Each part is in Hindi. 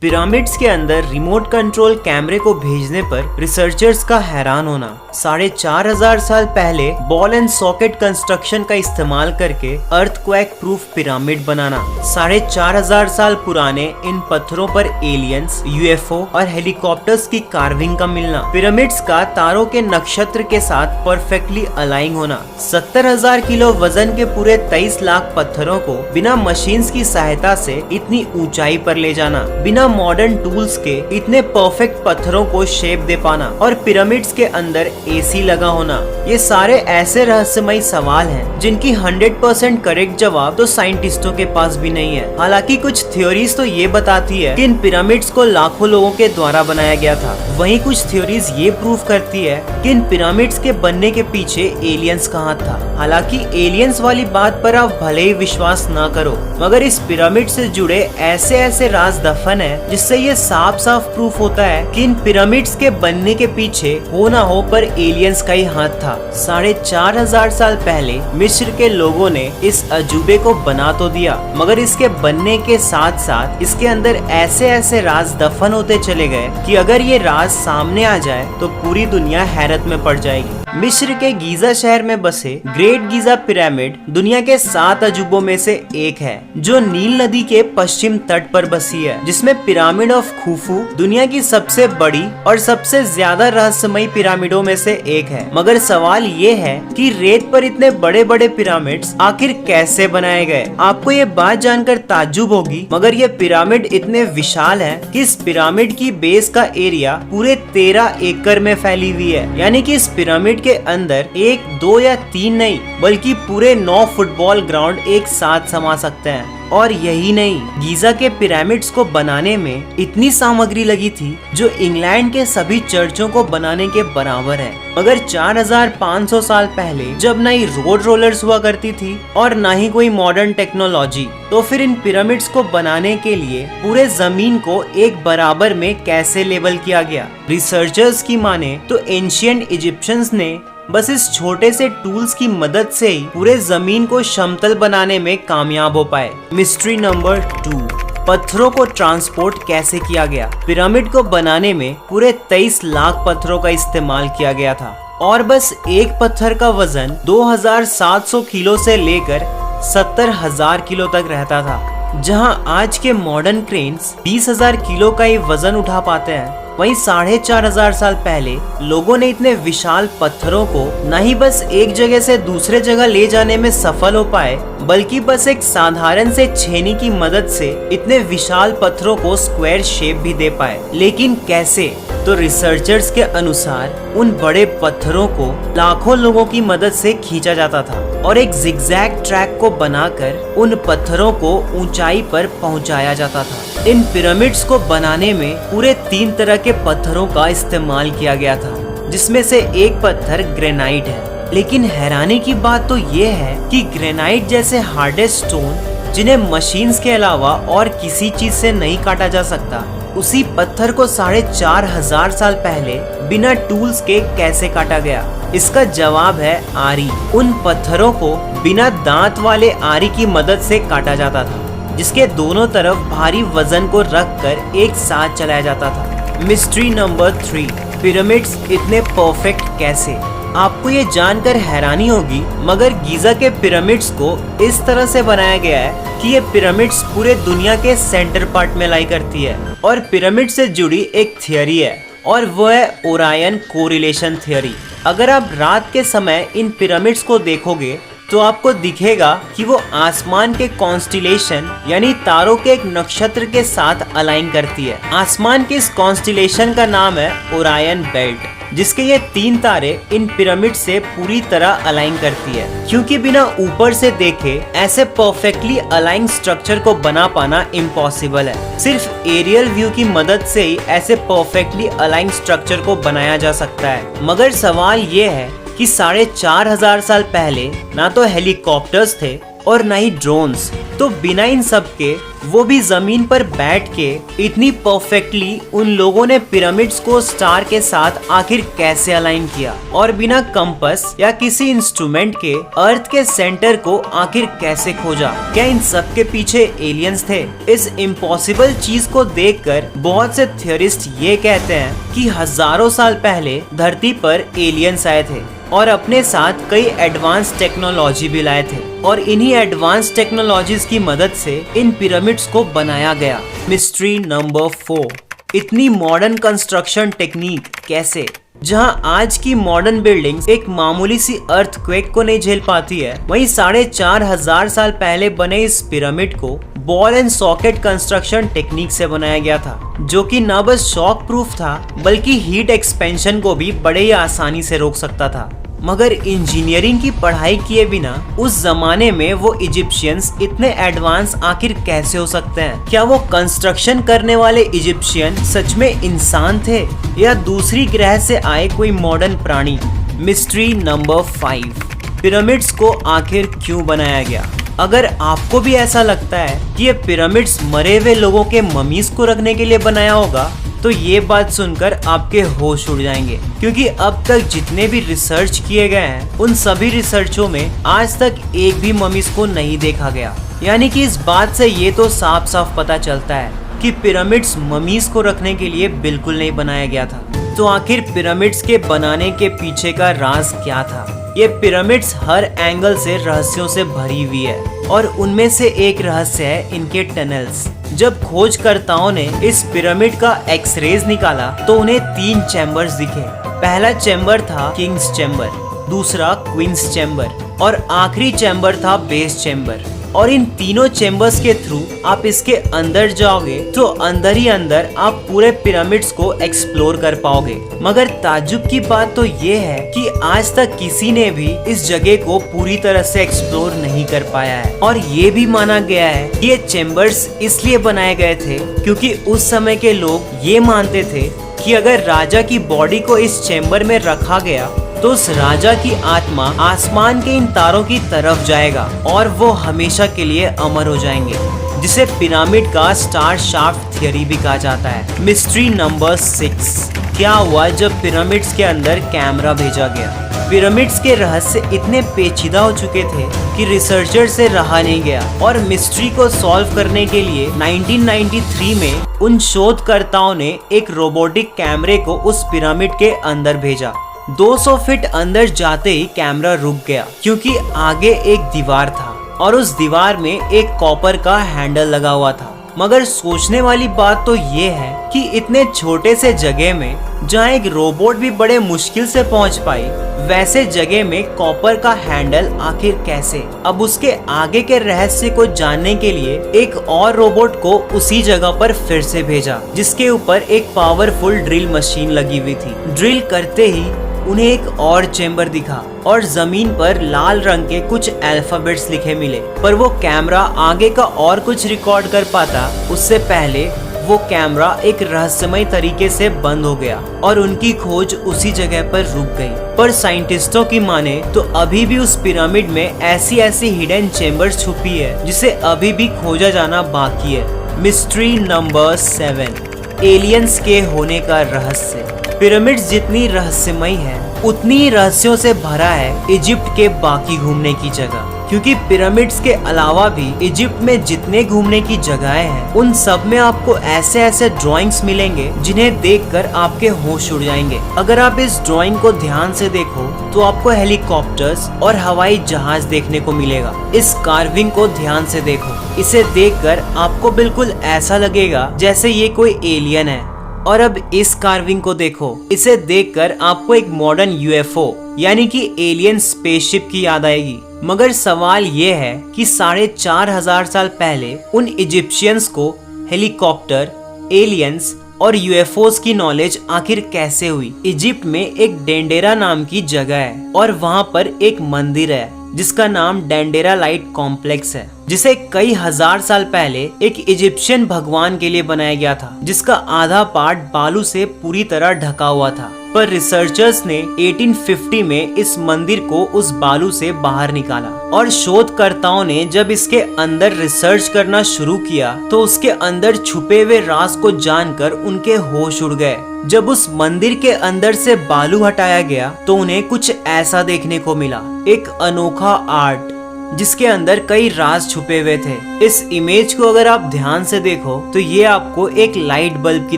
पिरामिड्स के अंदर रिमोट कंट्रोल कैमरे को भेजने पर रिसर्चर्स का हैरान होना। 4,500 साल पहले बॉल एंड सॉकेट कंस्ट्रक्शन का इस्तेमाल करके अर्थक्वेक प्रूफ पिरामिड बनाना। 4,500 साल पुराने इन पत्थरों पर एलियंस, यूएफओ और हेलीकॉप्टर्स की कार्विंग का मिलना। पिरामिड्स का तारों के नक्षत्र के साथ परफेक्टली अलाइन होना। 70,000 किलो वजन के पूरे 23 लाख पत्थरों को बिना मशीन्स की सहायता से इतनी ऊंचाई पर ले जाना, बिना मॉडर्न टूल्स के इतने परफेक्ट पत्थरों को शेप दे पाना और पिरामिड्स के अंदर एसी लगा होना। ये सारे ऐसे रहस्यमयी सवाल हैं जिनकी 100% करेक्ट जवाब तो साइंटिस्टों के पास भी नहीं है। हालांकि कुछ थ्योरीज तो ये बताती है कि इन पिरामिड्स को लाखों लोगों के द्वारा बनाया गया था। वहीं कुछ थ्योरीज ये प्रूव करती है कि इन पिरामिड्स के बनने के पीछे एलियंस का हाथ था। हालांकि एलियंस वाली बात पर आप भले ही विश्वास न करो, मगर इस पिरामिड से जुड़े ऐसे राज दफन है जिससे ये साफ साफ प्रूफ होता है कि इन पिरामिड्स के बनने के पीछे हो ना हो पर एलियंस का ही हाथ था। 4,500 साल पहले मिस्र के लोगों ने इस अजूबे को बना तो दिया, मगर इसके बनने के साथ साथ इसके अंदर ऐसे राज दफन होते चले गए कि अगर ये राज सामने आ जाए तो पूरी दुनिया हैरत में पड़ जाएगी। मिस्र के गीजा शहर में बसे ग्रेट गीजा पिरामिड दुनिया के 7 अजूबों में से एक है, जो नील नदी के पश्चिम तट पर बसी है, जिसमें पिरामिड ऑफ खुफू दुनिया की सबसे बड़ी और सबसे ज्यादा रहस्यमयी पिरामिडों में से एक है। मगर सवाल ये है कि रेत पर इतने बड़े बड़े पिरामिड्स आखिर कैसे बनाए गए। आपको ये बात जानकर ताज्जुब होगी, मगर ये पिरामिड इतने विशाल है कि इस पिरामिड की बेस का एरिया पूरे 13 एकड़ में फैली हुई है। यानी कि इस पिरामिड के अंदर 1, 2 या 3 नहीं बल्कि पूरे 9 फुटबॉल ग्राउंड एक साथ समा सकते हैं। और यही नहीं, गीजा के पिरामिड्स को बनाने में इतनी सामग्री लगी थी जो इंग्लैंड के सभी चर्चों को बनाने के बराबर है। मगर 4,500 साल पहले जब ना ही रोड रोलर्स हुआ करती थी और ना ही कोई मॉडर्न टेक्नोलॉजी, तो फिर इन पिरामिड्स को बनाने के लिए पूरे जमीन को एक बराबर में कैसे लेबल किया गया। रिसर्चर्स की माने तो एंशिएंट इजिप्शियंस ने बस इस छोटे से टूल्स की मदद से ही पूरे जमीन को समतल बनाने में कामयाब हो पाए। मिस्ट्री नंबर 2, पत्थरों को ट्रांसपोर्ट कैसे किया गया। पिरामिड को बनाने में पूरे 23 लाख पत्थरों का इस्तेमाल किया गया था और बस एक पत्थर का वजन 2,700 किलो से लेकर 70,000 किलो तक रहता था। जहां आज के मॉडर्न क्रेन्स 20,000 किलो का ही वजन उठा पाते हैं, वहीं 4,500 साल पहले लोगों ने इतने विशाल पत्थरों को न ही बस एक जगह से दूसरे जगह ले जाने में सफल हो पाए, बल्कि बस एक साधारण से छेनी की मदद से इतने विशाल पत्थरों को स्क्वायर शेप भी दे पाए। लेकिन कैसे? तो रिसर्चर्स के अनुसार उन बड़े पत्थरों को लाखों लोगों की मदद से खींचा जाता था और एक जिगजैग ट्रैक को बनाकर उन पत्थरों को ऊंचाई पर पहुंचाया जाता था। इन पिरामिड्स को बनाने में पूरे 3 तरह के पत्थरों का इस्तेमाल किया गया था, जिसमें से एक पत्थर ग्रेनाइट है। लेकिन हैरानी की बात तो ये है कि ग्रेनाइट जैसे हार्डेस्ट स्टोन, जिन्हें मशीन्स के अलावा और किसी चीज से नहीं काटा जा सकता, उसी पत्थर को 4,500 साल पहले बिना टूल्स के कैसे काटा गया। इसका जवाब है आरी। उन पत्थरों को बिना दांत वाले आरी की मदद से काटा जाता था, जिसके दोनों तरफ भारी वजन को रखकर एक साथ चलाया जाता था। मिस्ट्री नंबर 3, पिरामिड्स इतने परफेक्ट कैसे। आपको ये जानकर हैरानी होगी, मगर गीजा के पिरामिड्स को इस तरह से बनाया गया है कि ये पिरामिड्स पूरे दुनिया के सेंटर पार्ट में लाई करती है। और पिरामिड से जुड़ी एक थियरी है और वो है ओरायन कोरिलेशन थियरी। अगर आप रात के समय इन पिरामिड्स को देखोगे तो आपको दिखेगा कि वो आसमान के कॉन्स्टिलेशन यानी तारों के एक नक्षत्र के साथ अलाइन करती है। आसमान के इस कॉन्स्टिलेशन का नाम है ओरायन बेल्ट, जिसके ये 3 तारे इन पिरामिड से पूरी तरह अलाइन करती है। क्योंकि बिना ऊपर से देखे ऐसे परफेक्टली अलाइन स्ट्रक्चर को बना पाना इम्पॉसिबल है। सिर्फ एरियल व्यू की मदद से ही ऐसे परफेक्टली अलाइन स्ट्रक्चर को बनाया जा सकता है। मगर सवाल ये है कि 4,500 साल पहले ना तो हेलीकॉप्टर्स थे और न ही ड्रोन्स। तो बिना इन सब के, वो भी जमीन पर बैठ के इतनी परफेक्टली उन लोगों ने पिरामिड्स को स्टार के साथ आखिर कैसे अलाइन किया, और बिना कंपास या किसी इंस्ट्रूमेंट के अर्थ के सेंटर को आखिर कैसे खोजा। क्या इन सब के पीछे एलियंस थे? इस इम्पॉसिबल चीज को देखकर बहुत से थियरिस्ट ये कहते हैं कि हजारों साल पहले धरती पर एलियंस आए थे और अपने साथ कई एडवांस टेक्नोलॉजी भी लाए थे, और इन्हीं एडवांस टेक्नोलॉजीज की मदद से इन पिरामिड्स को बनाया गया। मिस्ट्री नंबर 4, इतनी मॉडर्न कंस्ट्रक्शन टेक्निक कैसे? जहां आज की मॉडर्न बिल्डिंग्स एक मामूली सी अर्थक्वेक को नहीं झेल पाती है, वहीं 4500 साल पहले बने इस पिरामिड को ball and socket construction technique से बनाया गया था, जो कि न बस शॉक प्रूफ था बल्कि हीट एक्सपेंशन को भी बड़े ही आसानी से रोक सकता था। मगर इंजीनियरिंग की पढ़ाई किए बिना उस जमाने में वो इजिप्शियंस इतने एडवांस आखिर कैसे हो सकते हैं? क्या वो कंस्ट्रक्शन करने वाले इजिप्शियन सच में इंसान थे या दूसरी ग्रह से आए कोई मॉडर्न प्राणी? मिस्ट्री नंबर 5, पिरामिड्स को आखिर क्यों बनाया गया? अगर आपको भी ऐसा लगता है कि ये पिरामिड्स मरे हुए लोगों के ममीज को रखने के लिए बनाया होगा, तो ये बात सुनकर आपके होश उड़ जाएंगे, क्योंकि अब तक जितने भी रिसर्च किए गए हैं उन सभी रिसर्चों में आज तक एक भी ममीज को नहीं देखा गया। यानी कि इस बात से ये तो साफ साफ पता चलता है कि पिरामिड्स ममीज को रखने के लिए बिल्कुल नहीं बनाया गया था। तो आखिर पिरामिड्स के बनाने के पीछे का राज क्या था? ये पिरामिड्स हर एंगल से रहस्यों से भरी हुई है, और उनमें से एक रहस्य है इनके टनल्स। जब खोजकर्ताओं ने इस पिरामिड का एक्सरेज निकाला तो उन्हें 3 चैम्बर्स दिखे। पहला चैम्बर था किंग्स चैम्बर, दूसरा क्वींस चैम्बर और आखिरी चैम्बर था बेस चैम्बर। और इन तीनों चैम्बर्स के थ्रू आप इसके अंदर जाओगे तो अंदर ही अंदर आप पूरे पिरामिड्स को एक्सप्लोर कर पाओगे। मगर ताज्जुब की बात तो ये है कि आज तक किसी ने भी इस जगह को पूरी तरह से एक्सप्लोर नहीं कर पाया है, और ये भी माना गया है कि ये चैम्बर्स इसलिए बनाए गए थे क्योंकि उस समय के लोग ये मानते थे कि अगर राजा की बॉडी को इस चैम्बर में रखा गया तो उस राजा की आत्मा आसमान के इन तारों की तरफ जाएगा और वो हमेशा के लिए अमर हो जाएंगे, जिसे पिरामिड का स्टार शाफ्ट थियरी भी कहा जाता है। मिस्ट्री नंबर 6, क्या हुआ जब पिरामिड्स के अंदर कैमरा भेजा गया? पिरामिड्स के रहस्य इतने पेचीदा हो चुके थे कि रिसर्चर से रहा नहीं गया, और मिस्ट्री को सॉल्व करने के लिए 1993 में उन शोधकर्ताओं ने एक रोबोटिक कैमरे को उस पिरामिड के अंदर भेजा। 200 फीट अंदर जाते ही कैमरा रुक गया, क्योंकि आगे एक दीवार था और उस दीवार में एक कॉपर का हैंडल लगा हुआ था। मगर सोचने वाली बात तो ये है कि इतने छोटे से जगह में जहाँ एक रोबोट भी बड़े मुश्किल से पहुँच पाई, वैसे जगह में कॉपर का हैंडल आखिर कैसे? अब उसके आगे के रहस्य को जानने के लिए एक और रोबोट को उसी जगह पर फिर से भेजा, जिसके ऊपर एक पावरफुल ड्रिल मशीन लगी हुई थी। ड्रिल करते ही उन्हें एक और चेम्बर दिखा और जमीन पर लाल रंग के कुछ अल्फाबेट्स लिखे मिले, पर वो कैमरा आगे का और कुछ रिकॉर्ड कर पाता उससे पहले वो कैमरा एक रहस्यमय तरीके से बंद हो गया और उनकी खोज उसी जगह पर रुक गई। पर साइंटिस्टों की माने तो अभी भी उस पिरामिड में ऐसी हिडन चेम्बर्स छुपी है जिसे अभी भी खोजा जाना बाकी है। मिस्ट्री नंबर 7, एलियंस के होने का रहस्य। पिरामिड्स जितनी रहस्यमय है उतनी ही रहस्यों से भरा है इजिप्ट के बाकी घूमने की जगह, क्योंकि पिरामिड्स के अलावा भी इजिप्ट में जितने घूमने की जगहें हैं उन सब में आपको ऐसे ड्राइंग्स मिलेंगे जिन्हें देखकर आपके होश उड़ जाएंगे। अगर आप इस ड्राइंग को ध्यान से देखो तो आपको हेलीकॉप्टर्स और हवाई जहाज देखने को मिलेगा। इस कार्विंग को ध्यान से देखो, इसे देखकर आपको बिल्कुल ऐसा लगेगा जैसे ये कोई एलियन है। और अब इस कार्विंग को देखो, इसे देखकर आपको एक मॉडर्न यूएफओ यानी कि एलियन स्पेसशिप की याद आएगी। मगर सवाल ये है कि 4500 साल पहले उन इजिप्शियंस को हेलीकॉप्टर, एलियंस और यूएफओस की नॉलेज आखिर कैसे हुई? इजिप्ट में एक डेंडेरा नाम की जगह है और वहाँ पर एक मंदिर है जिसका नाम डेंडेरा लाइट कॉम्प्लेक्स है, जिसे कई हजार साल पहले एक इजिप्शियन भगवान के लिए बनाया गया था, जिसका आधा पार्ट बालू से पूरी तरह ढका हुआ था। पर रिसर्चर्स ने 1850 में इस मंदिर को उस बालू से बाहर निकाला और शोधकर्ताओं ने जब इसके अंदर रिसर्च करना शुरू किया तो उसके अंदर छुपे हुए राज को जानकर उनके होश उड़ गए। जब उस मंदिर के अंदर से बालू हटाया गया तो उन्हें कुछ ऐसा देखने को मिला, एक अनोखा आर्ट जिसके अंदर कई राज छुपे हुए थे। इस इमेज को अगर आप ध्यान से देखो तो ये आपको एक लाइट बल्ब की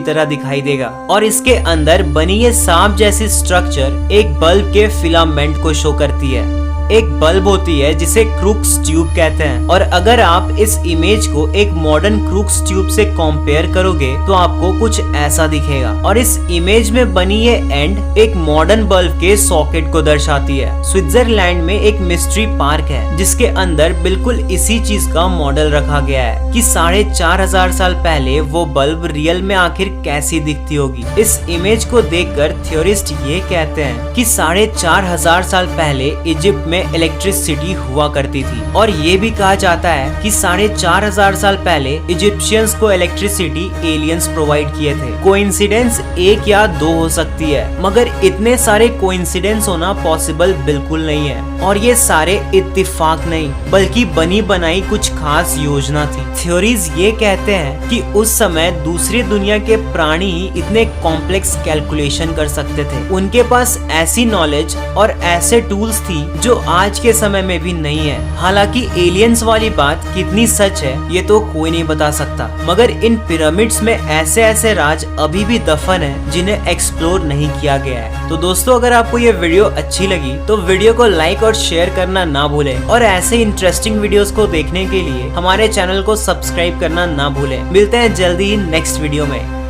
तरह दिखाई देगा और इसके अंदर बनी ये सांप जैसी स्ट्रक्चर एक बल्ब के फिलामेंट को शो करती है। एक बल्ब होती है जिसे क्रूक्स ट्यूब कहते हैं और अगर आप इस इमेज को एक मॉडर्न क्रूक्स ट्यूब से कंपेयर करोगे तो आपको कुछ ऐसा दिखेगा और इस इमेज में बनी ये एंड एक मॉडर्न बल्ब के सॉकेट को दर्शाती है। स्विट्जरलैंड में एक मिस्ट्री पार्क है जिसके अंदर बिल्कुल इसी चीज का मॉडल रखा गया है कि 4,500 साल पहले वो बल्ब रियल में आखिर कैसी दिखती होगी। इस इमेज को देखकर थ्योरिस्ट ये कहते हैं कि 4,500 साल पहले इजिप्ट में इलेक्ट्रिसिटी हुआ करती थी और ये भी कहा जाता है कि 4,500 साल पहले इजिप्शियंस को इलेक्ट्रिसिटी एलियंस प्रोवाइड किए थे। कोइंसिडेंस एक या दो हो सकती है मगर इतने सारे कोइंसिडेंस होना पॉसिबल बिल्कुल नहीं है और ये सारे इत्तेफाक नहीं बल्कि बनी बनाई कुछ खास योजना थी। थ्योरीज ये कहते हैं कि उस समय दूसरी दुनिया के प्राणी ही इतने कॉम्प्लेक्स कैलकुलेशन कर सकते थे। उनके पास ऐसी नॉलेज और ऐसे टूल्स थी जो आज के समय में भी नहीं है। हालांकि एलियंस वाली बात कितनी सच है ये तो कोई नहीं बता सकता मगर इन पिरामिड्स में ऐसे ऐसे राज अभी भी दफन है जिन्हें एक्सप्लोर नहीं किया गया है। तो दोस्तों अगर आपको ये वीडियो अच्छी लगी तो वीडियो को लाइक और शेयर करना ना भूलें और ऐसे इंटरेस्टिंग वीडियोस को देखने के लिए हमारे चैनल को सब्सक्राइब करना ना भूलें। मिलते हैं जल्दी ही नेक्स्ट वीडियो में।